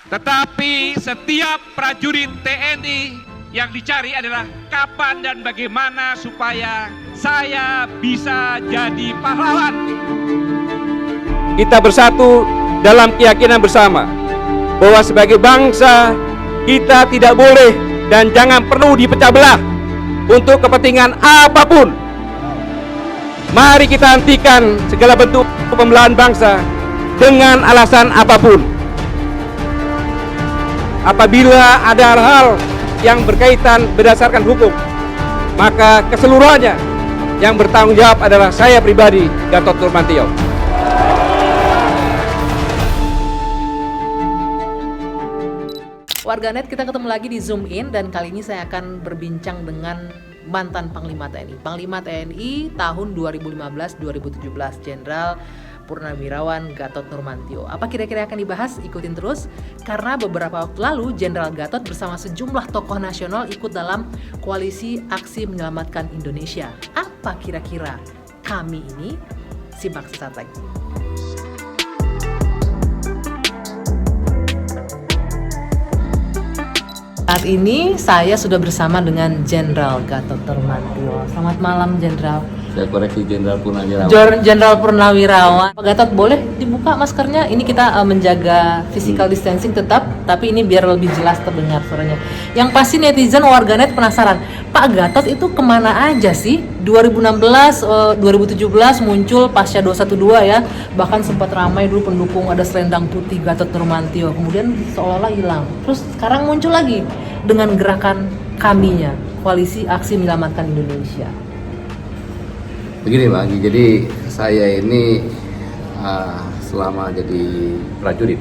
Tetapi setiap prajurit TNI yang dicari adalah kapan dan bagaimana supaya saya bisa jadi pahlawan. Kita bersatu dalam keyakinan bersama bahwa sebagai bangsa kita tidak boleh dan jangan perlu dipecah belah untuk kepentingan apapun. Mari kita hentikan segala bentuk pembelahan bangsa dengan alasan apapun. Apabila ada hal-hal yang berkaitan berdasarkan hukum, maka keseluruhannya yang bertanggung jawab adalah saya pribadi, Gatot Nurmantio. Warganet, kita ketemu lagi di Zoom In dan kali ini saya akan berbincang dengan mantan Panglima TNI. Panglima TNI tahun 2015-2017, Jenderal Purnawirawan Gatot Nurmantio. Apa kira-kira akan dibahas? Ikutin terus, karena beberapa waktu lalu Jenderal Gatot bersama sejumlah tokoh nasional ikut dalam koalisi aksi menyelamatkan Indonesia. Apa kira-kira kami ini? Simak sesaat lagi. Saat ini saya sudah bersama dengan Jenderal Gatot Nurmantio. Selamat malam, Jenderal. Saya koreksi Jenderal Purnawirawan. Jenderal Purnawirawan. Pak Gatot, boleh dibuka maskernya? Ini kita menjaga physical distancing tetap, tapi ini biar lebih jelas terdengar suaranya. Yang pasti netizen warganet penasaran, Pak Gatot itu kemana aja sih? 2016, 2017 muncul pasca 212 ya, bahkan sempat ramai dulu pendukung ada selendang putih Gatot Nurmantio, kemudian seolah-olah hilang. Terus sekarang muncul lagi dengan gerakan kaminya, Koalisi Aksi Menyelamatkan Indonesia. Begini Bang, jadi saya ini selama jadi prajurit,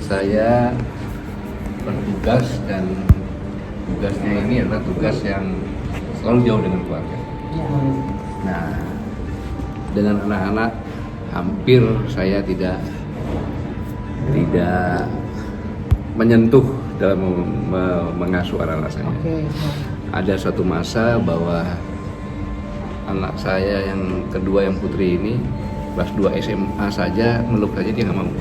saya bertugas dan tugasnya ini adalah tugas yang selalu jauh dengan keluarga. Nah, dengan anak-anak hampir saya tidak menyentuh dalam mengasuh anak-anak saya. Ada suatu masa bahwa anak saya yang kedua, yang putri ini, kelas 2 SMA saja, meluk saja dia nggak mau.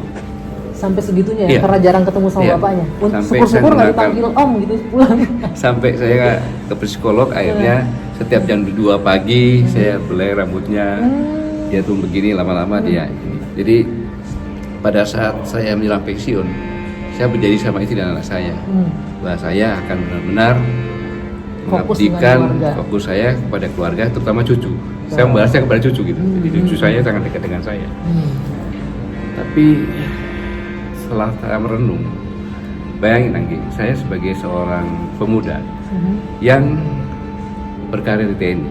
Sampai segitunya ya? Iya. Karena jarang ketemu sama Iya. bapaknya? Sampai Syukur-syukur saya nggak dipanggil om gitu pulang. Sampai saya ke psikolog, akhirnya setiap jam 2 pagi saya belai rambutnya, dia tuh begini, lama-lama dia ini. Jadi pada saat saya menjelang pensiun, saya berjanji sama istri dan anak saya bahwa saya akan benar-benar mengabdikan fokus saya kepada keluarga, terutama cucu. Saya membalasnya kepada cucu gitu. Jadi cucu saya sangat dekat dengan saya. Tapi setelah saya merenung, bayangin Anggi, saya sebagai seorang pemuda yang berkarir di TNI,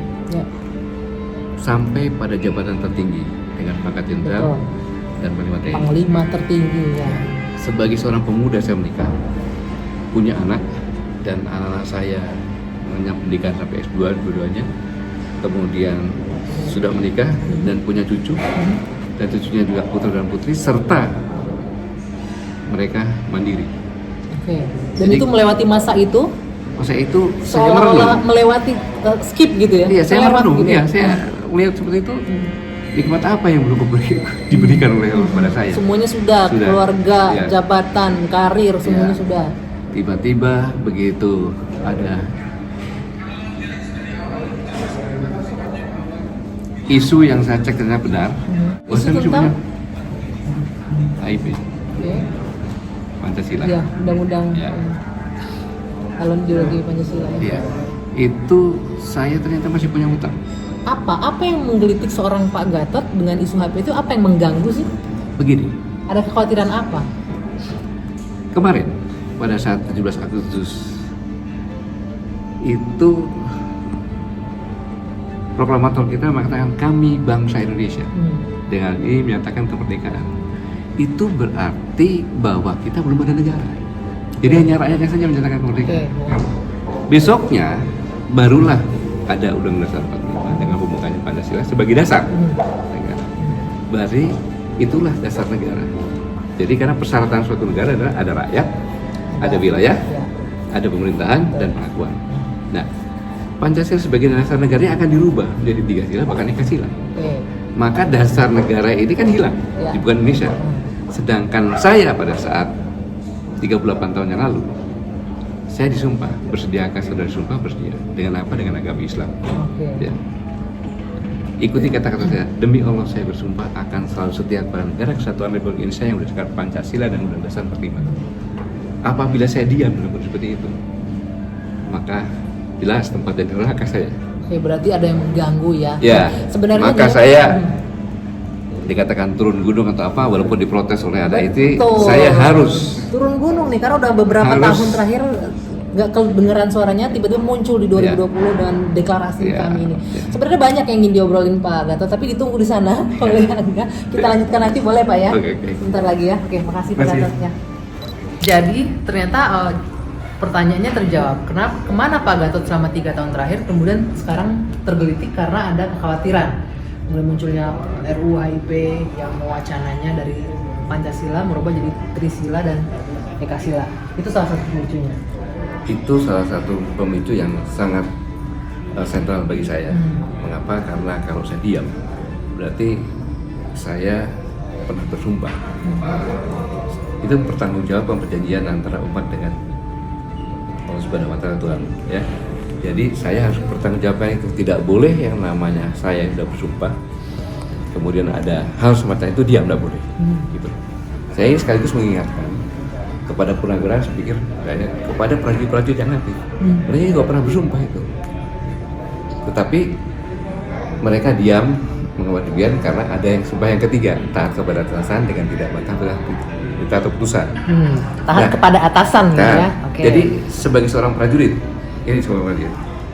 sampai pada jabatan tertinggi dengan pangkat jenderal dan panglima TNI. Panglima tertinggi ya. Sebagai seorang pemuda saya menikah, punya anak, dan anak-anak saya mengenyam pendidikan sampai S2 dua-duanya, kemudian sudah menikah dan punya cucu, dan cucunya juga putra dan putri, serta mereka mandiri. Oke. Dan Jadi, itu melewati masa itu? Masa itu saya Seolah-olah merenung. melewati skip gitu ya? Iya, saya Melewat merenung. gitu. Iya, saya melihat seperti itu. Nikmat apa yang belum diberikan oleh Allah kepada saya? Semuanya sudah, keluarga, Iya. jabatan, karir, semuanya Iya. sudah. Tiba-tiba begitu ada isu yang saya cek ternyata benar. Isu tentang? HIP, Oke. Pancasila. Ya, undang-undang Ya. calon ideologi Pancasila ya. Iya. Itu saya ternyata masih punya utang. Apa yang menggelitik seorang Pak Gatot dengan isu HIP itu? Apa yang mengganggu sih? Begini, Ada kekhawatiran apa? kemarin pada saat 17 Agustus itu proklamator kita mengatakan kami bangsa Indonesia. Dengan ini menyatakan kemerdekaan. Itu berarti bahwa kita belum ada negara. Jadi hanya rakyatnya saja menyatakan kemerdekaan. Besoknya barulah ada Undang-Undang Dasar 45 dengan pembukanya Pancasila sebagai dasar negara. Berarti itulah dasar negara. Jadi karena persyaratan suatu negara adalah ada rakyat, ada wilayah, ada pemerintahan, dan pengakuan. Nah, Pancasila sebagai dasar negara akan dirubah menjadi 3 sila, bahkan Eka sila. Maka dasar negara ini kan hilang, bukan Indonesia. Sedangkan saya pada saat 38 tahun yang lalu, saya disumpah, bersediakah saudara disumpah? Bersedia. Dengan apa? Dengan agama Islam. Oke. Ya. Ikuti kata-kata saya, demi Allah saya bersumpah akan selalu setia kepada negara kesatuan Republik Indonesia yang berdasarkan Pancasila dan Undang-Undang 45. Apabila saya diam dalam kondisi seperti itu, maka jelas tempat jadi neraka saya. Oke, berarti ada yang mengganggu ya. Ya, Sebenarnya maka gini- saya dikatakan turun gunung atau apa, walaupun diprotes oleh ada itu, Betul. saya harus turun gunung nih karena udah beberapa Harus. tahun terakhir nggak kedengeran suaranya, tiba-tiba muncul di 2020 dan deklarasi Ya. kami ini. Ya. Sebenarnya banyak yang ingin diobrolin Pak Gatot, tapi ditunggu di sana oleh Anda. Kita lanjutkan nanti boleh Pak ya? Oke. Sebentar lagi ya. Oke, makasih Pak Makasih. Gatotnya. Jadi ternyata pertanyaannya terjawab. Kemana Pak Gatot selama 3 tahun terakhir? Kemudian sekarang tergelitik karena ada kekhawatiran mulai munculnya RUU HIP yang mewacananya dari Pancasila merubah jadi Trisila dan Ekasila. Itu salah satu pemicunya. itu salah satu pemicu yang sangat sentral bagi saya. Mengapa? Karena kalau saya diam, berarti saya pernah bersumpah. Itu pertanggungjawaban perjanjian antara umat dengan Allah Subhanahu wa Ta'ala, Tuhan. Ya. Jadi saya harus bertanggungjawabkan itu. Tidak boleh yang namanya saya yang sudah bersumpah, kemudian ada hal semacam itu diam, tidak boleh. Gitu. Saya sekaligus mengingatkan kepada purnawirawan, saya pikir kepada prajurit-prajurit yang nanti, mereka juga pernah bersumpah itu, tetapi mereka diam mengemudian karena ada yang sumpah yang ketiga, taat kepada atasan dengan tidak bantah atau putusan. Tahan Nah, kepada atasan gitu ya. Oke. Jadi sebagai seorang prajurit, ini sebagai prajurit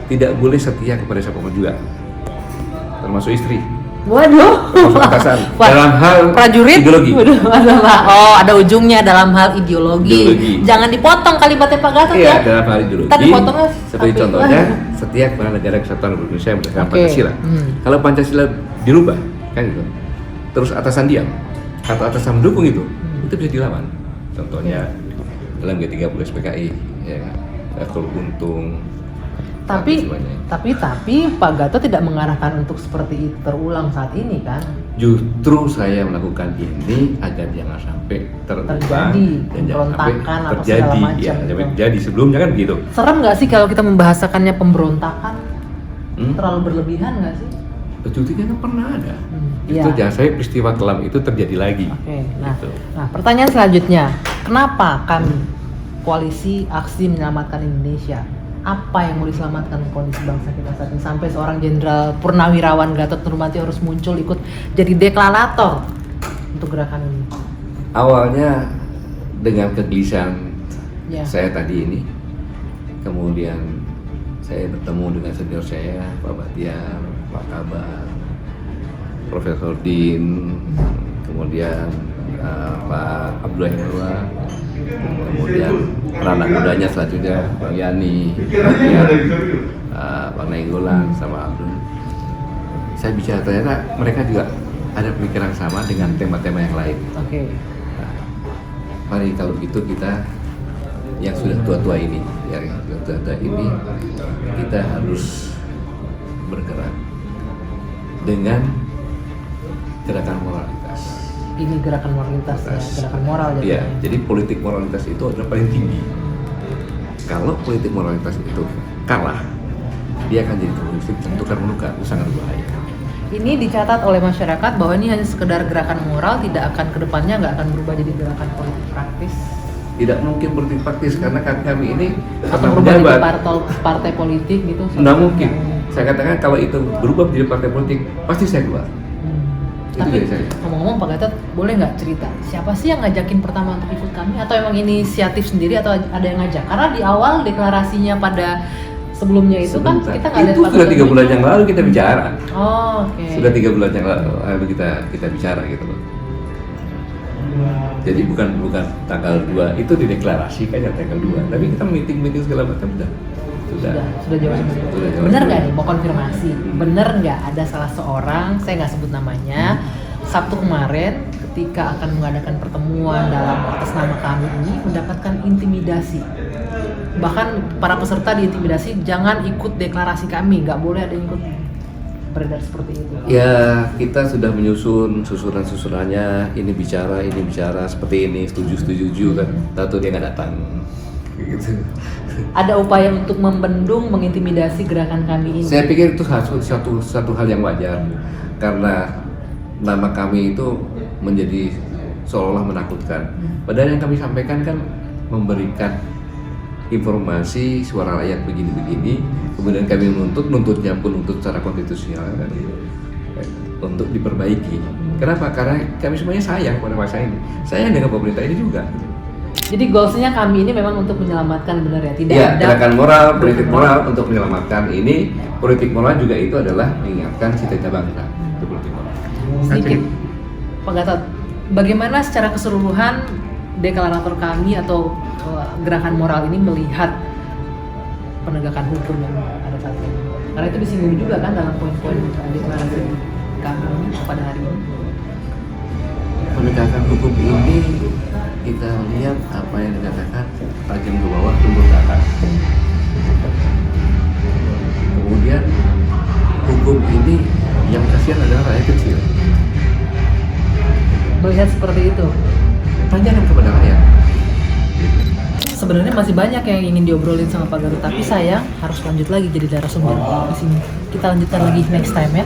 tidak boleh setia kepada siapapun juga, termasuk istri. Waduh. Termasuk atasan. Wah, Dalam hal prajurit. ideologi. Waduh, oh, ada ujungnya dalam hal ideologi. Ideologi. Jangan dipotong kalimatnya Pak Gatot Iya, ya. dalam hal ideologi. Tadi potongnya Seperti tapi- contohnya, setia kepada negara kesatuan Republik Indonesia yang berdasarkan Oke. Pancasila. Kalau Pancasila dirubah, kan gitu. Terus atasan diam, atau atasan mendukung itu bisa dilawan. Contohnya dalam G30 SPKI, ya kan, Letkol Untung. Tapi semuanya. tapi Pak Gatot tidak mengarahkan untuk seperti itu terulang saat ini kan? Justru saya melakukan ini agar jangan sampai terulang Terjadi dan jangan sampai pemberontakan atau terjadi, segala macam ya, gitu. sampai terjadi sebelumnya kan begitu. Serem nggak sih kalau kita membahasakannya pemberontakan? Hmm? Terlalu berlebihan nggak sih? Buktinya kan pernah ada. Iya. Itu jangan sampai peristiwa kelam itu terjadi lagi. Oke, nah, Gitu. pertanyaan selanjutnya, kenapa kami koalisi aksi menyelamatkan Indonesia? Apa yang mau diselamatkan kondisi bangsa kita saat ini sampai seorang Jenderal Purnawirawan Gatot Nurmantio harus muncul ikut jadi deklarator untuk gerakan ini? Awalnya dengan kegelisahan Ya. saya tadi ini, kemudian saya bertemu dengan senior saya, Pak Batiar, Pak Kabar, Profesor Din, kemudian Pak Abdullah Hewa, kemudian anak mudanya selanjutnya Bang Yani, kemudian Bang Nainggolan sama Abdul. Saya bicara ternyata mereka juga ada pemikiran sama dengan tema-tema yang lain. Oke. Mari kalau gitu kita yang sudah tua-tua ini, ya sudah tua-tua ini, kita harus bergerak dengan gerakan moralitas. Ini gerakan moralitas ya, gerakan moral Iya, jadinya. jadi politik moralitas itu adalah paling tinggi. Kalau politik moralitas itu kalah, dia akan jadi politik tukar menukar, itu sangat berbahaya. Ini dicatat oleh masyarakat bahwa ini hanya sekedar gerakan moral, tidak akan kedepannya nggak akan berubah jadi gerakan politik praktis Tidak mungkin politik praktis karena kami ini atau pernah berubah jadi menjabat. partai politik gitu. Nggak mungkin. Saya katakan kalau itu berubah menjadi partai politik, pasti saya keluar. Itu Tapi dari saya. ngomong-ngomong Pak Gatot, boleh nggak cerita siapa sih yang ngajakin pertama untuk ikut kami atau emang inisiatif sendiri atau ada yang ngajak? Karena di awal deklarasinya pada sebelumnya itu kan Sebentar. kita nggak lihat Itu Pak sudah Gatot 3 bulan muncul. yang lalu kita bicara. Oh, oke. Sudah 3 bulan yang lalu kita bicara gitu loh. Jadi bukan tanggal 2 itu dideklarasikan ya tanggal 2. Tapi kita meeting segala macam sudah Sudah jauh sebelumnya. Sudah jauh Bener nggak sebelumnya. nih, mau konfirmasi? Bener nggak ada salah seorang, saya nggak sebut namanya, Sabtu kemarin ketika akan mengadakan pertemuan dalam atas nama kami ini mendapatkan intimidasi. Bahkan para peserta diintimidasi, jangan ikut deklarasi kami, nggak boleh ada yang ikut beredar seperti itu? Ya, kita sudah menyusun susunan-susunannya, ini bicara seperti ini, setuju kan, tahu dia nggak datang. Gitu. Ada upaya untuk membendung, mengintimidasi gerakan kami ini? Saya pikir itu satu hal yang wajar, karena nama kami itu menjadi seolah menakutkan. Padahal yang kami sampaikan kan memberikan informasi suara rakyat begini-begini, kemudian kami nuntutnya pun nuntut secara konstitusional kan, untuk diperbaiki. Kenapa? Karena kami semuanya sayang pada masa ini, sayang dengan pemerintah ini juga. Jadi goalsnya kami ini memang untuk menyelamatkan, benar ya? Tidak Ya, ada gerakan moral, politik moral untuk menyelamatkan ini. Politik moral juga itu adalah mengingatkan cita-cita bangsa. Itu politik moral. sedikit. Pak Gatot, bagaimana secara keseluruhan deklarator kami atau gerakan moral ini melihat penegakan hukum yang ada saat ini? Karena itu disinggung juga kan dalam poin-poin deklarasi kami pada hari ini. Penegakan hukum ini kita lihat apa yang dikatakan tajam ke bawah, tumbuh ke atas. Kemudian hukum ini yang kasihan adalah rakyat kecil. Melihat seperti itu, Tanyakan kepada rakyat. sebenarnya masih banyak yang ingin diobrolin sama Pak Gatot, tapi sayang harus lanjut lagi jadi narasumber di sini. Kita lanjutkan lagi next time ya.